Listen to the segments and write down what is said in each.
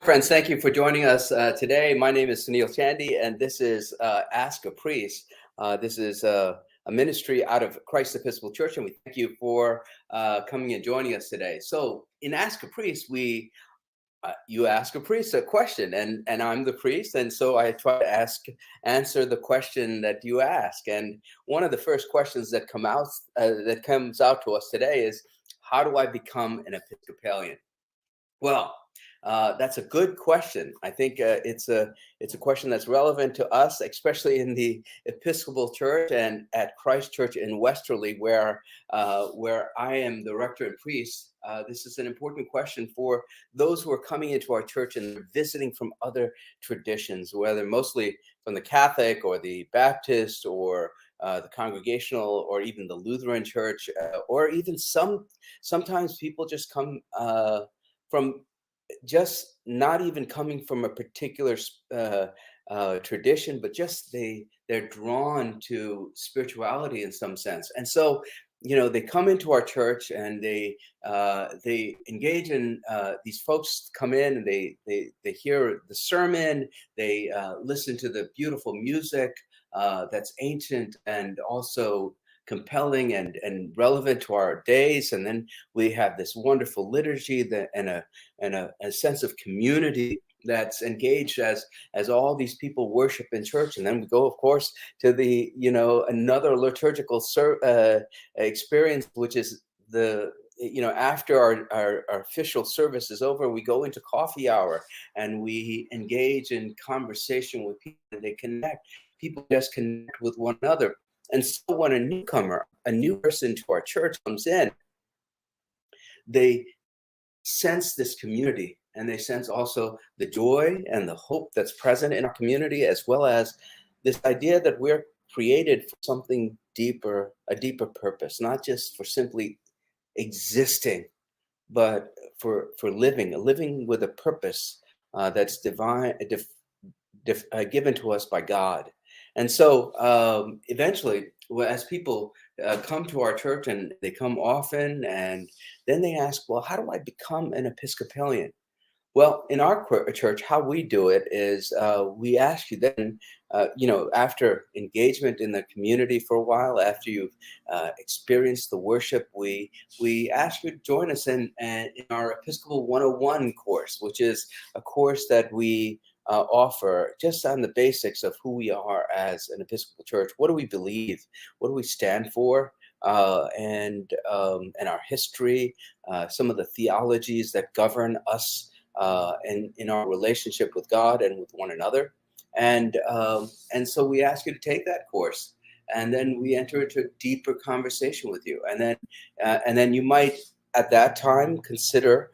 Friends, thank you for joining us today. My name is Sunil Chandy, and this is Ask a Priest. This is a ministry out of Christ Episcopal Church, and we thank you for coming and joining us today. So, in Ask a Priest, you ask a priest a question, and I'm the priest, and so I try to answer the question that you ask. And one of the first questions that comes out to us today is, how do I become an Episcopalian? Well, that's a good question. I think it's a question that's relevant to us, especially in the Episcopal Church and at Christ Church in Westerly, where I am the rector and priest. This is an important question for those who are coming into our church and visiting from other traditions, whether mostly from the Catholic or the Baptist or the Congregational or even the Lutheran Church, or even sometimes people just come from just not even coming from a particular tradition, but just they're drawn to spirituality in some sense. And so, they come into our church and they engage in these folks come in and they hear the sermon, they listen to the beautiful music that's ancient and also compelling and relevant to our days. And then we have this wonderful liturgy and a sense of community that's engaged as all these people worship in church. And then we go, of course, to the another liturgical experience, which is after our official service is over, we go into coffee hour and we engage in conversation with people. They connect. People just connect with one another. And so when a newcomer, a new person to our church comes in, they sense this community and they sense also the joy and the hope that's present in our community, as well as this idea that we're created for something deeper, a deeper purpose, not just for simply existing, but for living with a purpose that's divine, given to us by God. And so eventually, as people come to our church, and they come often, and then they ask, well, how do I become an Episcopalian? Well, in our church, how we do it is we ask you then, after engagement in the community for a while, after you've experienced the worship, we ask you to join us in our Episcopal 101 course, which is a course that we offer just on the basics of who we are as an Episcopal Church. What do we believe? What do we stand for? And our history, some of the theologies that govern us and in our relationship with God and with one another. And so we ask you to take that course, and then we enter into a deeper conversation with you. And then you might at that time consider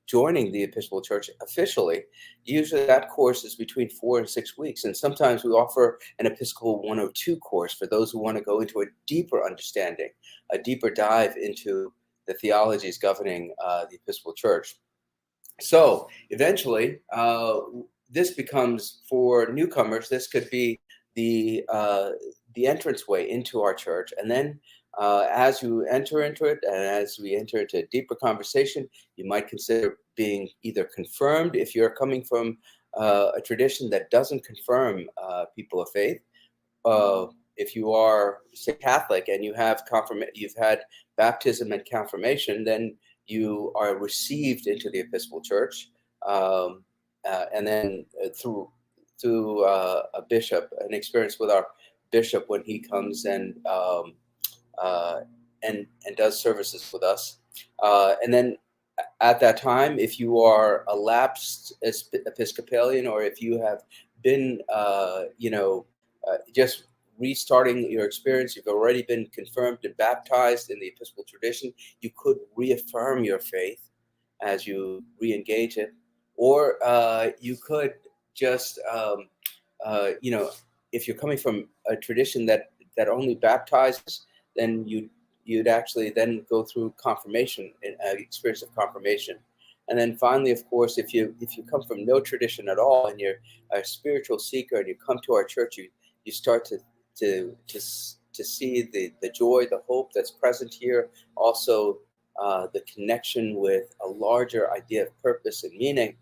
joining the Episcopal Church officially. Usually that course is between 4 and 6 weeks. And sometimes we offer an Episcopal 102 course for those who want to go into a deeper understanding, a deeper dive into the theologies governing the Episcopal Church. So eventually, this becomes, for newcomers, this could be the entranceway into our church. And then as you enter into it, and as we enter into a deeper conversation, you might consider being either confirmed if you're coming from a tradition that doesn't confirm people of faith. If you are, say, Catholic and you've had baptism and confirmation, then you are received into the Episcopal Church, and then through a bishop, an experience with our bishop when he comes and does services with us, and then at that time, if you are a lapsed Episcopalian, or if you have been, just restarting your experience, you've already been confirmed and baptized in the Episcopal tradition, you could reaffirm your faith as you re-engage it. Or you could just, if you're coming from a tradition that only baptizes, then you'd actually then go through confirmation, experience of confirmation. And then finally, of course, if you come from no tradition at all and you're a spiritual seeker and you come to our church, you start to see the joy, the hope that's present here. Also, the connection with a larger idea of purpose and meaning,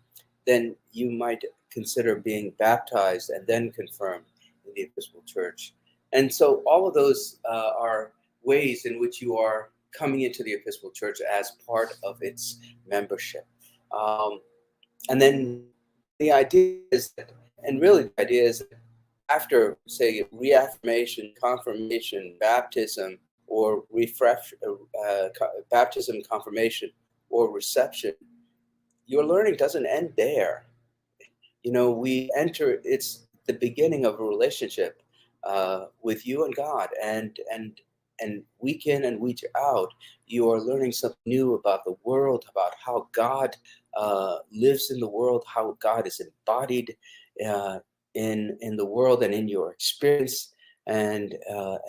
then you might consider being baptized and then confirmed in the Episcopal Church. And so all of those are ways in which you are coming into the Episcopal Church as part of its membership. And then the idea is that, and really the idea is that after, say, reaffirmation, confirmation, baptism, or baptism, confirmation, or reception, your learning doesn't end there. We enter, it's the beginning of a relationship with you and God, and week in and week out, you are learning something new about the world, about how God lives in the world, how God is embodied in the world and in your experience, and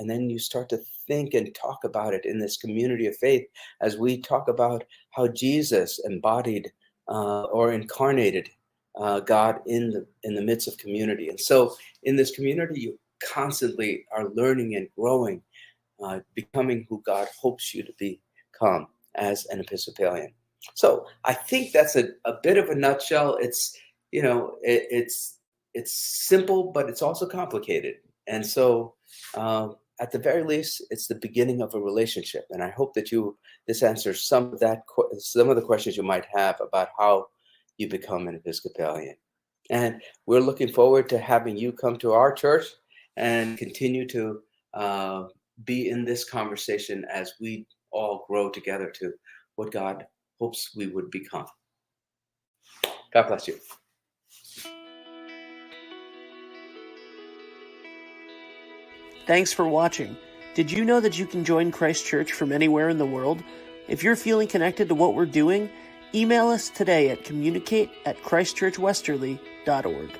then you start to think and talk about it in this community of faith as we talk about how Jesus embodied or incarnated God in the midst of community. And so in this community, you constantly are learning and growing, becoming who God hopes you to become as an Episcopalian. So I think that's a bit of a nutshell. It's it's simple, but it's also complicated. And so at the very least, it's the beginning of a relationship. And I hope that this answers some of the questions you might have about how you become an Episcopalian. And we're looking forward to having you come to our church and continue to be in this conversation as we all grow together to what God hopes we would become. God bless you. Thanks for watching. Did you know that you can join Christ Church from anywhere in the world? If you're feeling connected to what we're doing, email us today at communicate@christchurchwesterly.org.